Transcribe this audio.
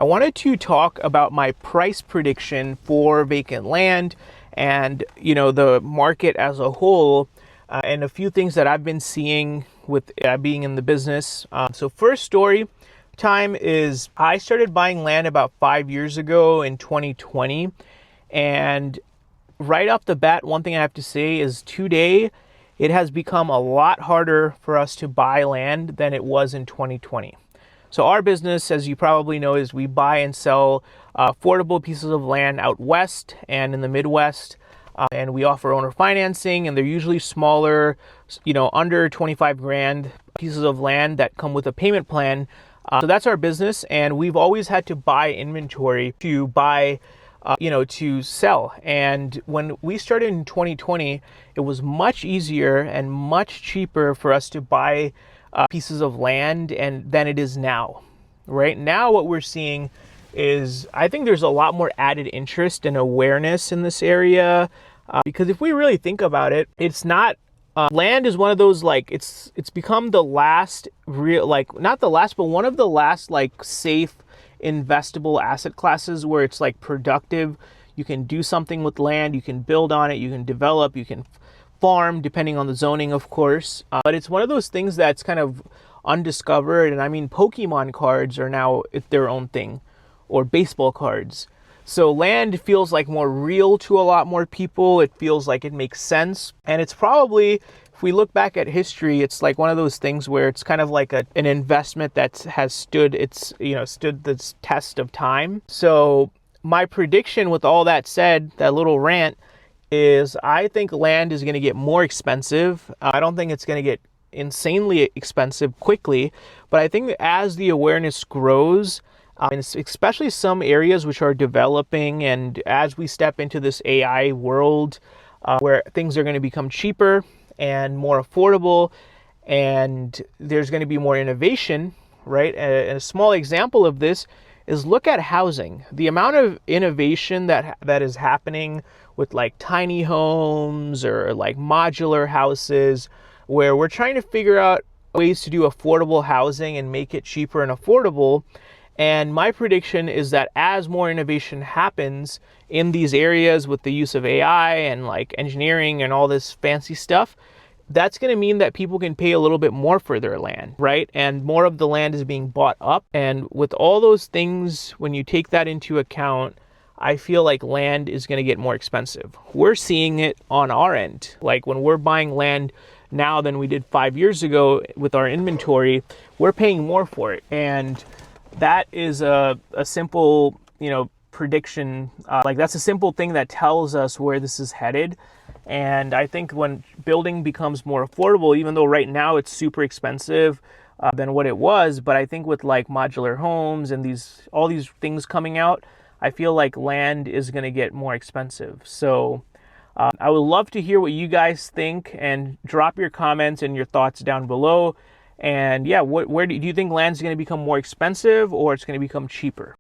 I wanted to talk about my price prediction for vacant land and, the market as a whole, and a few things that I've been seeing with being in the business. So first story time is I started buying land about 5 years ago in 2020. And right off the bat, one thing I have to say is today it has become a lot harder for us to buy land than it was in 2020. So our business, as you probably know, is we buy and sell affordable pieces of land out west and in the Midwest. And we offer owner financing, and they're usually smaller, under 25 grand pieces of land that come with a payment plan. So that's our business, and we've always had to buy inventory to buy, to sell. And when we started in 2020, it was much easier and much cheaper for us to buy pieces of land than it is now. Right now, what we're seeing is I think there's a lot more added interest and awareness in this area, because if we really think about it, it's not land is one of those, it's become the last real, not the last, but one of the last safe investable asset classes where it's productive. You can do something with land, you can build on it, you can develop, you can farm, depending on the zoning, of course. But it's one of those things that's kind of undiscovered. And I mean, Pokemon cards are now their own thing, or baseball cards. So land feels more real to a lot more people. It feels like it makes sense. And it's probably, if we look back at history, it's one of those things where it's kind of like an investment that has stood the test of time. So my prediction, with all that said, that little rant, is I think land is going to get more expensive. I don't think it's going to get insanely expensive quickly, but I think that as the awareness grows, and especially some areas which are developing, and as we step into this AI world, where things are going to become cheaper and more affordable, and there's going to be more innovation, right? And a small example of this is look at housing. The amount of innovation that is happening with tiny homes or modular houses, where we're trying to figure out ways to do affordable housing and make it cheaper and affordable. And my prediction is that as more innovation happens in these areas with the use of AI and engineering and all this fancy stuff, that's going to mean that people can pay a little bit more for their land, right? And more of the land is being bought up. And with all those things, when you take that into account, I feel like land is going to get more expensive. We're seeing it on our end. When we're buying land now than we did 5 years ago with our inventory, we're paying more for it. And that is a simple, prediction. That's a simple thing that tells us where this is headed. And I think when building becomes more affordable, even though right now it's super expensive than what it was, but I think with modular homes and all these things coming out, I feel like land is going to get more expensive. So I would love to hear what you guys think, and drop your comments and your thoughts down below. And yeah, where do you think land's going to become more expensive, or it's going to become cheaper?